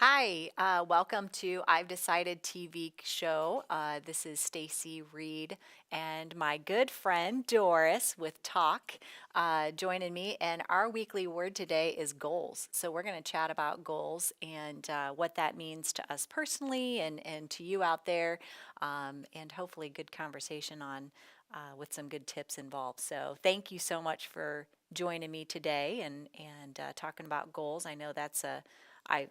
Hi, welcome to I've Decided TV show. This is Stacey Reed and my good friend Doris with Talk joining me. And our weekly word today is goals. So we're going to chat about goals and what that means to us personally and to you out there, and hopefully good conversation on with some good tips involved. So thank you so much for joining me today and talking about goals. I know that's I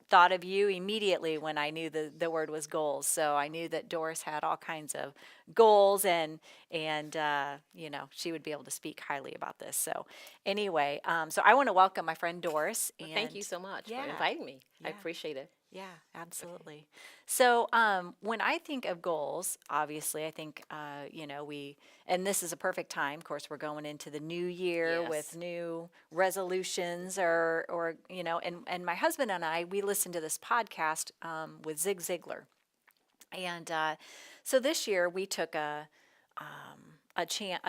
thought of you immediately when I knew the word was goals. So I knew that Doris had all kinds of goals and she would be able to speak highly about this. So anyway, so I want to welcome my friend Doris Well, thank you and so much for yeah, inviting me. I yeah. appreciate it. Yeah, absolutely. So, when I think of goals, obviously, I think, and this is a perfect time. Of course, we're going into the new year with Yes. new resolutions, and my husband and I, we listen to this podcast with Zig Ziglar, and so this year we took an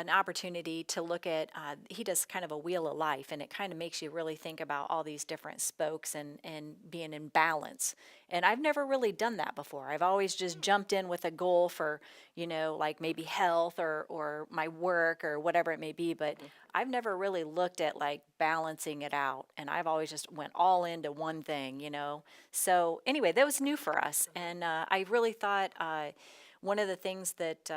opportunity to look at. He does kind of a wheel of life, and it kind of makes you really think about all these different spokes and being in balance. And I've never really done that before. I've always just jumped in with a goal for, like maybe health or my work or whatever it may be. But Mhm. I've never really looked at like balancing it out, and I've always just went all into one thing. So anyway, that was new for us, and I really thought one of the things that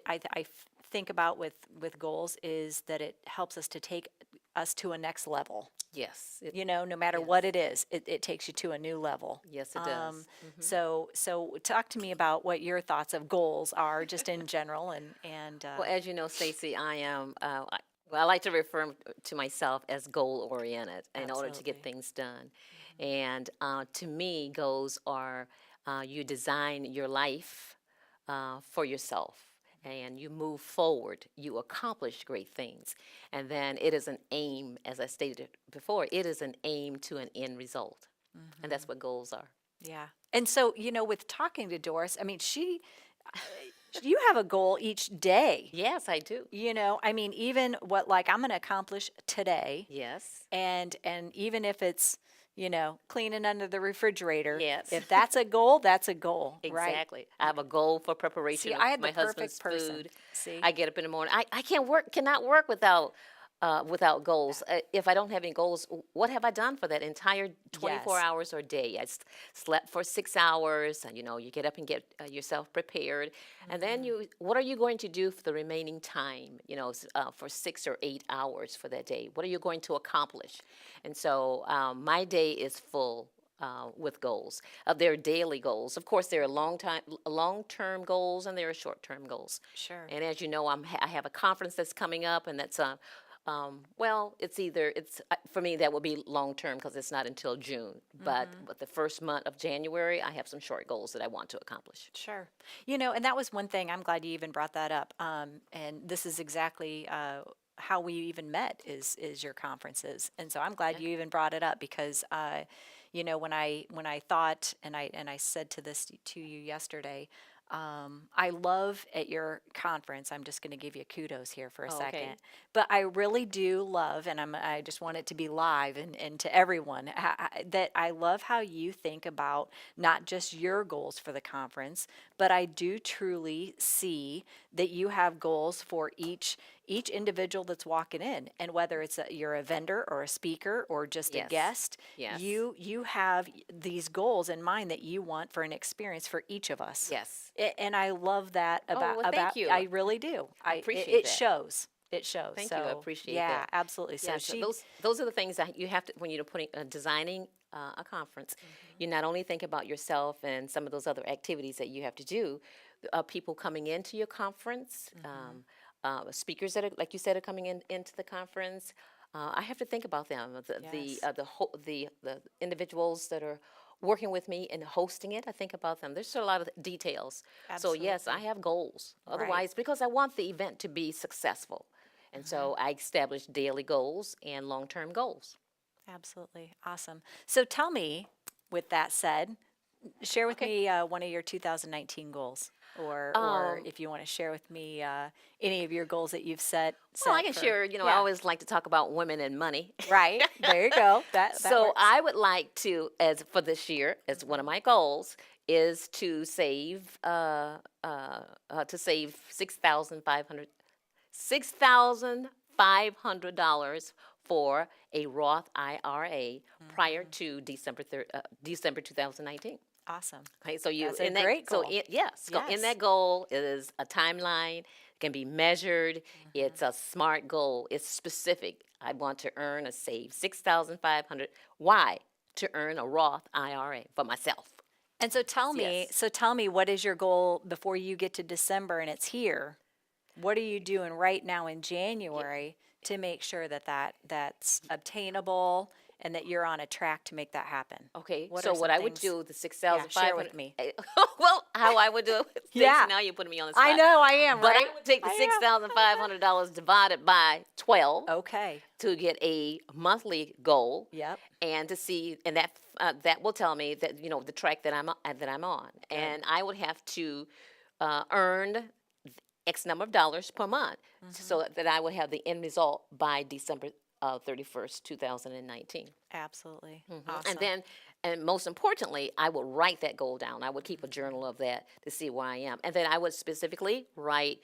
I think about with goals is that it helps us to take us to a next level. Yes. No matter Yes. what it is, it takes you to a new level. Yes, it Um, does. so talk to me about what your thoughts of goals are, just in general, and Well, as you know, Stacy, I am. I like to refer to myself as goal oriented in order to get absolutely. things done. And to me, goals are you design your life for yourself. And you move forward, you accomplish great things. And then it is an aim, as I stated before, it is an aim to an end result. And Hmm. that's what goals are. Yeah. And so, with talking to Doris, I mean, you have a goal each day. Yes, I do. I mean, even what like I'm going to accomplish today, Yes. and even if it's cleaning under the refrigerator, Yes. if that's a goal, that's a goal, right? Exactly. I have a goal for See, preparation of I had the my perfect husband's person. food. See? I get up in the morning. I cannot work without goals. If I don't have any goals, what have I done for that entire 24 Yes. hours or day? Slept for 6 hours. And, you get up and get yourself prepared, and then Hmm. what are you going to do for the remaining time? For 6 or 8 hours for that day. What are you going to accomplish? And so my day is full with goals. There are daily goals. Of course, there are long-term goals, and there are short-term goals. Sure. And as you know, I have a conference that's coming up, and that's it's for me that will be long-term because it's not until June. Hmm. But the first month of January, I have some short goals that I want to accomplish. Sure. And that was one thing. I'm glad you even brought that up. And this is exactly how we even met is your conferences. And so I'm glad you Okay. even brought it up because when I thought and I said to you yesterday, I love at your conference. I'm just going to give you kudos here for a Oh, second, okay. but I really do love, and I just want it to be live and to everyone that I love how you think about not just your goals for the conference, but I do truly see that you have goals for each individual that's walking in, and whether you're a vendor or a speaker or just a Yes. guest, Yes. you have these goals in mind that you want for an experience for each of us. Yes. And I love that Oh, about well, about thank you. I really do. I It, appreciate it that. shows. It shows. Thank you. I So appreciate yeah, that. absolutely. So Yes, she. those are the things that you have to when you're designing a conference. You not only think about yourself and some of those other activities that you have to do. People coming into your conference, Hmm. speakers that are like you said are coming into the conference. I have to think about them. Yes, The individuals that are working with me and hosting it. I think about them. There's a lot of details. So yes, I absolutely. have goals. Right. Otherwise, because I want the event to be successful. And Hmm. so I established daily goals and long term goals. Absolutely. Awesome. So tell me, with that said, share with Okay. me one of your 2019 goals. or if you want to share with me any of your goals that you've Well, I set can for, share, I yeah, always like to talk about women and money. right. There you go. That So works. I would like to, as for this year, as one of my goals, is to save $6,500 for a Roth IRA prior to December 2019. Awesome. Okay, so you That's a in that great so goal. yes, go in Yes. that goal is a timeline, can be measured. It's a SMART goal. It's specific. I want to earn or save 6,500. Why? To earn a Roth IRA for myself. And Yes. so tell me, what is your goal before you get to December and it's here? What are you doing right now in January to make sure that that's obtainable and that you're on a track to make that happen? Okay, What are so what some I would things? do, the Yeah, share 6,500, with me. well, how I would do it, Stacey, Yeah, now you're putting me on the I spot. know I am, But I right? would take the I am. $6,500 divided by 12 Okay. to get a monthly goal, Yep. and to see, and that will tell me that the track that I'm on, Good. and I would have to earn X number of dollars per month, Hmm. so that I would have the end result by December 31st, 2019. Absolutely. And Awesome. then, and most importantly, I would write that goal down. I would keep a journal of that to see where I am. And then I would specifically write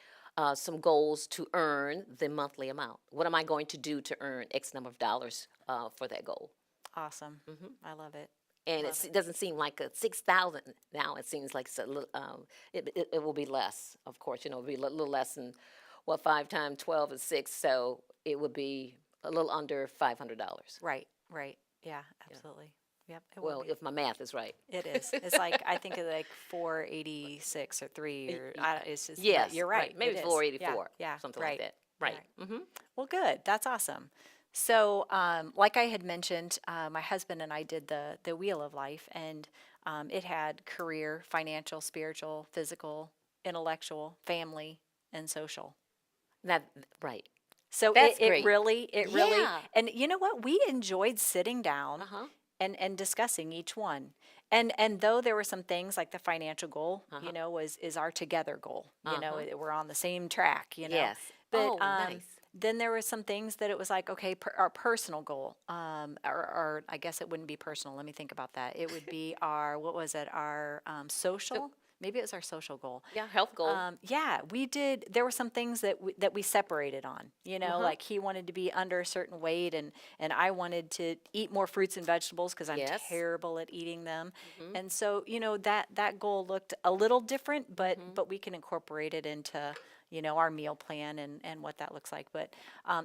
some goals to earn the monthly amount. What am I going to do to earn X number of dollars for that goal? Awesome. I love it. And Love it. doesn't seem like a 6,000 now. It seems like it's a little, it will be less, of course. It'll be a little less than what 5 times 12 is 6. So it would be a little under $500. Right. Right. Yeah, absolutely. Yep, it will Well, be. if my math is right. It is. It's like I think of like 486 or 3 or it's just, but Yes, you're right. right. It Maybe is. Yeah. 484, Yeah. something like Right. that. Right. Right. Well, good. That's awesome. So, like I had mentioned, my husband and I did the Wheel of Life, and it had career, financial, spiritual, physical, intellectual, family, and social. That right. So That's great. it really, Yeah. and you know what? We enjoyed sitting down Uh-huh. and discussing each one. And though there were some things like the financial goal, Uh-huh. is our together goal. Uh-huh. We're on the same track. Yes. But Oh, nice. then there were some things that it was like, okay, our personal goal, or I guess it wouldn't be personal. Let me think about that. It would be our, what was it? Our So, social. Maybe it was our social goal. yeah, health goal. Yeah, we did. There were some things that we separated on. Uh-huh. Like he wanted to be under a certain weight, and I wanted to eat more fruits and vegetables because I'm Yes. terrible at eating them. Mhm. And so that goal looked a little different, Mhm. but we can incorporate it into our meal plan and what that looks like. But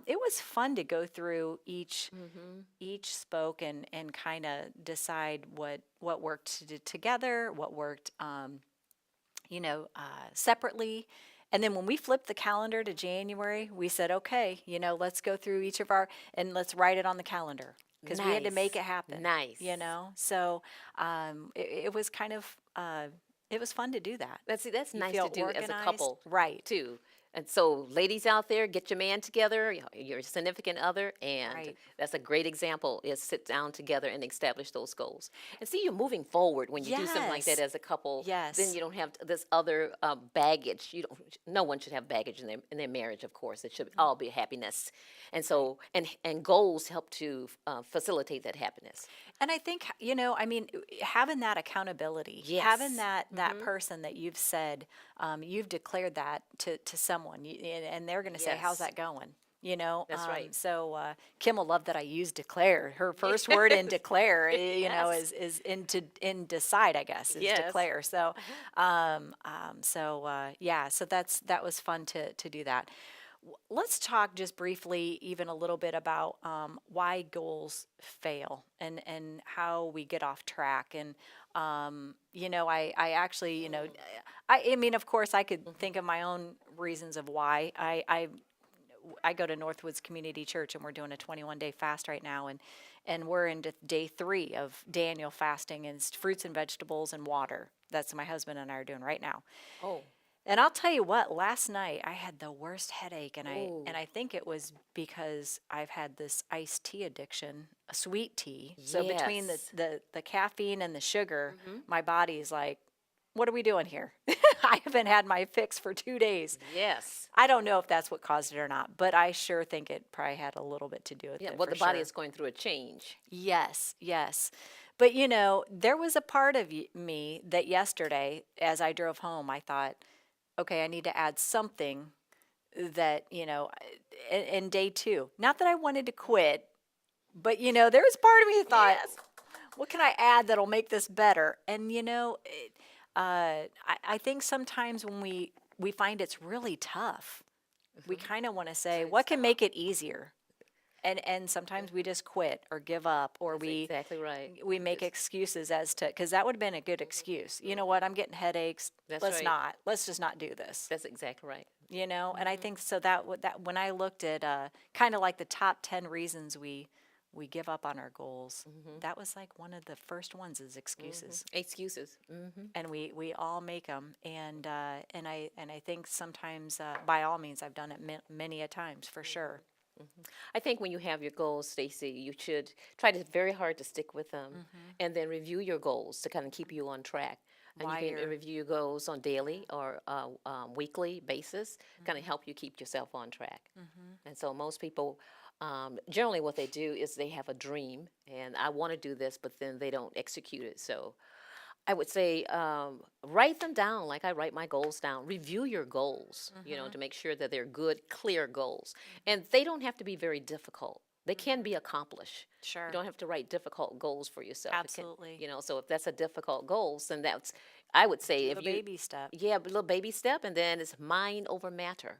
it was fun to go through Mhm. each spoke and kind of decide what worked together, what worked. Separately. And then when we flipped the calendar to January, we said, okay, let's go through each of our and let's write it on the calendar because we had to make Nice. it happen. Nice. So it was kind of, it was fun to do that. That's You nice to feel do as a organized, couple right? too. And so, ladies out there, get your man together, your significant other, and Right. that's a great example. Is sit down together and establish those goals, and see you're moving forward when you do something like that Yes. as a couple. Then Yes. you don't have this other baggage. You don't. No one should have baggage in their marriage. Of course, it should all be happiness, and Right. so and goals help to facilitate that happiness. And I think, I mean, having that accountability, having Yes. that person that you've said, you've declared that to someone, and they're going to say, "How's Yes. that going?" That's right. So Kim will love that I use declare. Her first word in declare, Yes. is in decide, I guess, is Yes. declare. So, yeah, so that was fun to do that. Let's talk just briefly, even a little bit about why goals fail and how we get off track. And I actually, I mean, of course, I could think of my own reasons of why. I go to Northwoods Community Church, and we're doing a 21-day fast right now, and we're into day 3 of Daniel fasting, and it's fruits and vegetables and water. That's my husband and I are doing right now. Oh. And I'll tell you what, last night I had the worst headache, and I Oh. and I think it was because I've had this iced tea addiction, a sweet tea. So between Yes. the caffeine and the sugar, Mhm. my body's like, what are we doing here? I haven't had my fix for 2 days. Yes. I don't know if that's what caused it or not, but I sure think it probably had a little bit to do with Yeah, it well, for the body sure. is going through a change. Yes, yes. But there was a part of me that yesterday, as I drove home, I thought, okay, I need to add something that, in day two. Not that I wanted to quit, but, there was part of me that thought, Yes. what can I add that'll make this better? And, I think sometimes when we find it's really tough, we kind of want to say, what can make it easier? And sometimes we just quit or give up, or That's exactly right. we make excuses as to, because that would have been a good excuse. You know what? I'm getting headaches. That's Let's right. not. Let's just not do this. That's exactly right. And I think so that when I looked at kind of like the top 10 reasons we give up on our goals, that was like one of the first ones is excuses. Excuses. And we all make them, and I think sometimes by all means I've done it many a times for sure. I think when you have your goals, Stacey, you should try to very hard to stick with them, and then review your goals to kind of keep you on track. And While you can you're- review your goals on daily or weekly basis, kind of help you keep yourself on track. And so most people, generally what they do is they have a dream, and I want to do this, but then they don't execute it. So I would say write them down like I write my goals down. Review your goals, to make sure that they're good, clear goals. And they don't have to be very difficult. They can be accomplished. Sure. You don't have to write difficult goals for yourself. It can- Absolutely. so if that's a difficult goal, then that's, I would say, if The you, baby step. yeah, a little baby step, and then it's mind over matter.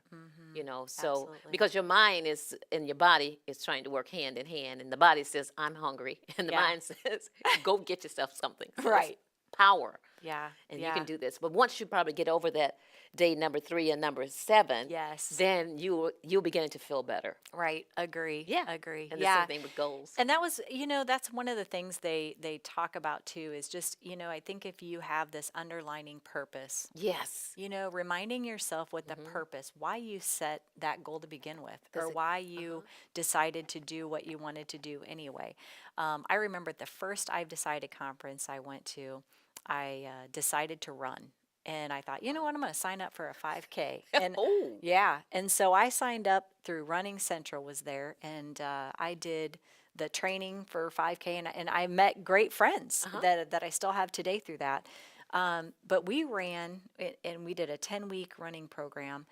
So Absolutely. because your mind is and your body is trying to work hand in hand, and the body says, "I'm hungry," and the Yeah. mind says, "Go get yourself something." So it's Right. power, Yeah. and yeah. you can do this. But once you probably get over that day number 3 and number 7, Yes. then you'll begin to feel better. Right. Agree. Yeah, Agree. and the yeah. same thing with goals. And that was, that's one of the things they talk about too is just, I think if you have this underlining purpose, Yes, reminding yourself what the purpose, why you set that goal to begin with, or That's it. why you decided to do what you wanted to do anyway. I remember at the first I've Decided conference I went to, I decided to run. And I thought, you know what, I'm going to sign up for a 5K. And Oh. yeah, and so I signed up through Running Central was there, and I did the training for 5K, and I met great friends that I still have today through that. But we ran, and we did a 10-week running program,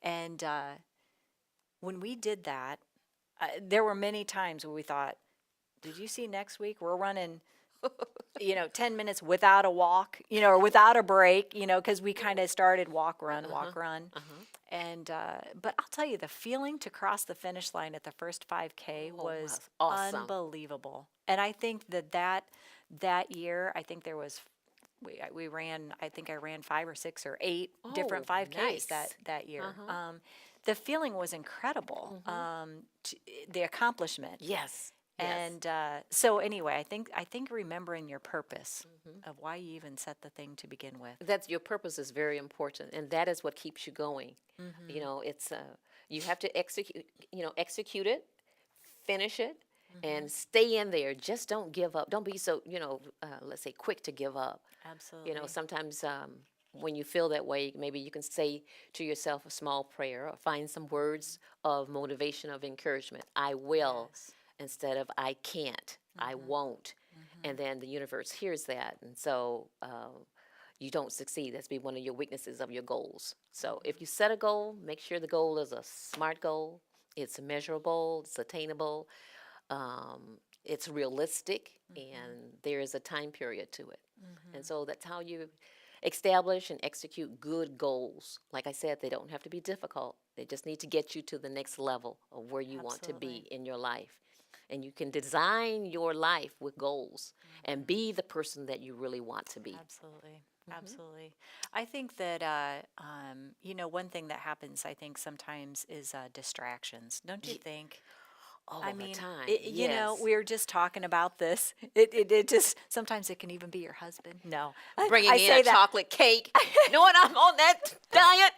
and when we did that, there were many times where we thought, did you see next week we're running 10 minutes without a walk, or without a break, because we kind of started walk, run, walk, run. And, but I'll tell you, the feeling to cross the finish line at the first 5K was awesome. unbelievable. And I think that year, I think there was, we ran, I think I ran 5 or 6 or 8 different 5Ks nice. that year. The feeling was incredible. The accomplishment. Yes. And so anyway, I think remembering your purpose of why you even set the thing to begin with. That's your purpose is very important, and that is what keeps you going. It's you have to execute it, finish it, and stay in there. Just don't give up. Don't be so let's say quick to give up. Absolutely. Sometimes when you feel that way, maybe you can say to yourself a small prayer or find some words of motivation, of encouragement. I will. Yes. Instead of I can't, I won't. And then the universe hears that. And so you don't succeed. That's be one of your weaknesses of your goals. So if you set a goal, make sure the goal is a SMART goal. It's measurable, it's attainable, it's realistic, and there is a time period to it. And so that's how you establish and execute good goals. Like I said, they don't have to be difficult. They just need to get you to the next level of where you want to be in your life. And you can design your life with goals and be the person that you really want to be. Absolutely. Absolutely. I think that, one thing that happens, I think sometimes is distractions. Don't you think? All I the mean, time. we were just talking about this. It just, sometimes it can even be your husband. No. Bringing I in say a that. chocolate cake, knowing I'm on that diet.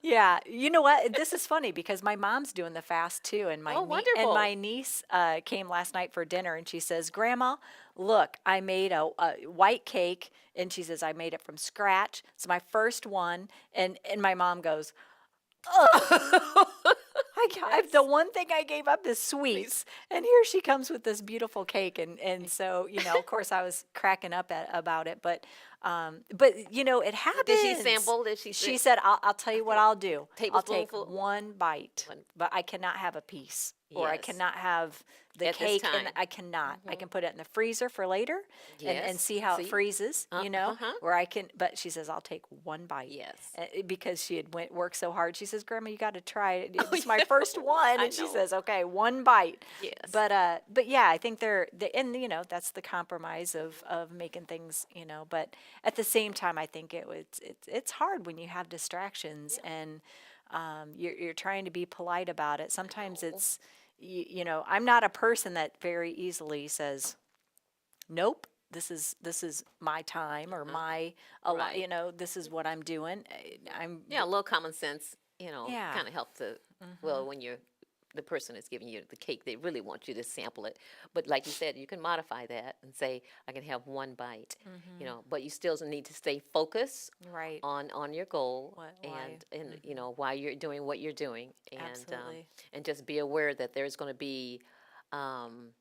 Yeah, you know what? This is funny because my mom's doing the fast too, and Oh, my wonderful. niece came last night for dinner, and she says, "Grandma, look, I made a white cake," and she says, "I made it from scratch. It's my first one," and my mom goes, the Yes. one thing I gave up is Please. sweets, and here she comes with this beautiful cake, and so of course I was cracking up about it, but it Did she happens. sample? Did she She say, said, "I'll tell I you what take I'll do. I'll take tablespoonful? one bite, One. but I cannot have a piece, or I Yes. cannot have the At this cake, and time. I cannot. I Hmm. can put it in the freezer for later, and Yes. see how it See? freezes, Uh-huh. where I can." But she says, "I'll take one bite." Yes. Because she had worked so hard. She says, "Grandma, you got to try it. Oh, It's my yeah. first one." I And she know. says, "Okay, one bite." Yes. But yeah, I think and that's the compromise of making things, but at the same time, I think it's hard when you have distractions, Yeah. and you're trying to be polite about it. I Sometimes know. I'm not a person that very easily says, "Nope, this is my time, or Uh-huh. my Right. this is what I'm doing." I'm Yeah, a little common sense, Yeah. kind of help to, Mhm. well, when the person is giving you the cake, they really want you to sample it. But like you said, you can modify that and say, I can have one bite, Mhm. but you still need to stay focused Right. on your goal, What? Why? and Mhm. why you're doing what you're doing, Absolutely. and just be aware that there's going to be um,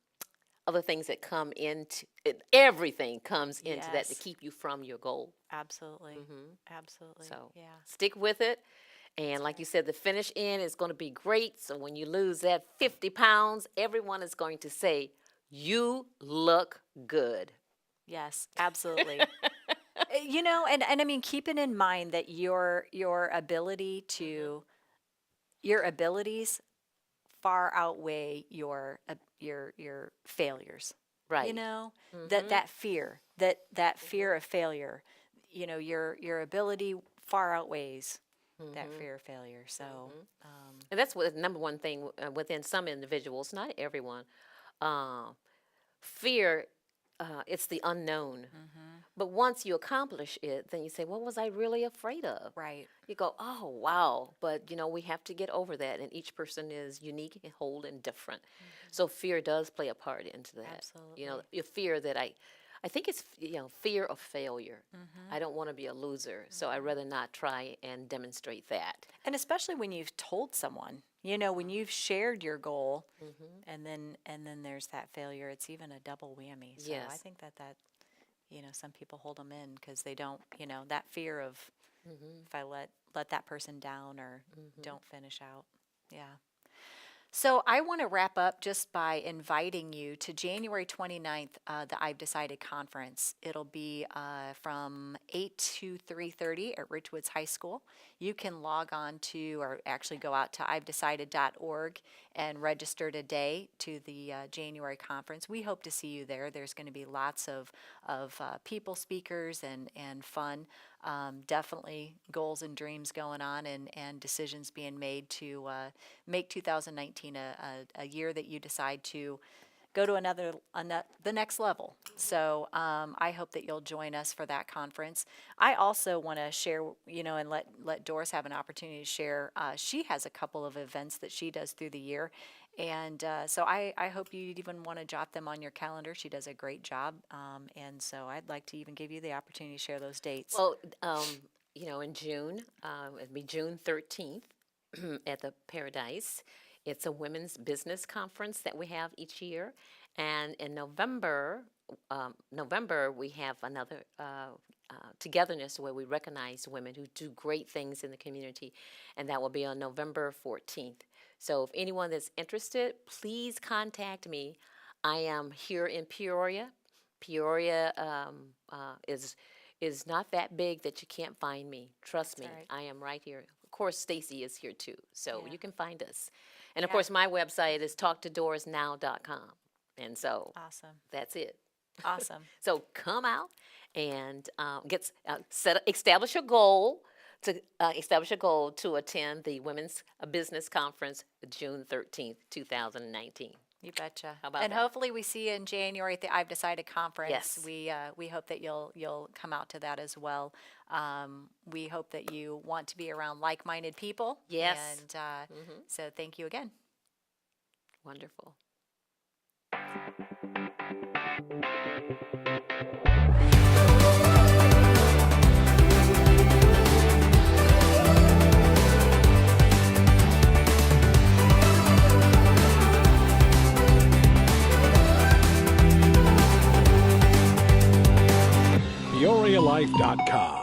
other things that come into it. Everything comes into that to Yes. keep you from your goal. Absolutely. Hmm. Absolutely. So Yeah. stick with it. That's And like you right. said, the finish in is going to be great. So when you lose that 50 pounds, everyone is going to say, you look good. Yes. Absolutely. And I mean, keeping in mind that Hmm. your abilities far outweigh your failures. You Right. know, that Hmm. that fear, that Hmm. fear of failure, your ability far outweighs that Hmm. fear of failure. So, Hmm. um, And that's what the number one thing within some individuals, not everyone. Uh, Fear, it's the unknown. mhm, But once you accomplish it, then you say, what was I really afraid of? right. You go, oh, wow. But, we have to get over that. And each person is unique and whole and different. Mhm, So fear does play a part into that. absolutely. Your fear that I think it's, fear of failure. Mhm, I don't want to be a loser. So I'd mhm. rather not try and demonstrate that. And especially when you've told someone, when you've shared your goal, and then there's that failure, it's even a double whammy. So I Yes. think that some people hold them in because they don't, that fear of, Hmm. if I let that person down, or Hmm. don't finish out. Yeah. So I want to wrap up just by inviting you to January 29th, the I've Decided conference. It'll be from 8 to 3:30 at Ridgewoods High School. You can log on to, or actually go out to ivedecided.org and register today to the January conference. We hope to see you there. There's going to be lots of people, speakers, and fun. Definitely goals and dreams going on, and decisions being made to make 2019 a year that you decide to go to the next level. So I hope that you'll join us for that conference. I also want to share, and let Doris have an opportunity to share. She has a couple of events that she does through the year. And so I hope you'd even want to jot them on your calendar. She does a great job. And so I'd like to even give you the opportunity to share those dates. Well, in June, it'll be June 13th at the Paradise. It's a women's business conference that we have each year. And in November we have another togetherness where we recognize women who do great things in the community, and that will be on November 14th. So if anyone that's interested, please contact me. I am here in Peoria. Peoria is not that big that you can't find me. Trust That's all me, right. I am right here. Of course, Stacy is here too, so Yeah. you can find us. And of Yeah. course, my website is talktodorisnow.com. And so Awesome. that's it. Awesome. So come out and establish a goal to attend the Women's Business Conference June 13th, 2019. You betcha. How about And that? hopefully we see you in January at the I've Decided conference. Yes. We hope that you'll come out to that as well. We hope that you want to be around like-minded people. Yes. And so thank you again. Wonderful. PeoriaLife.com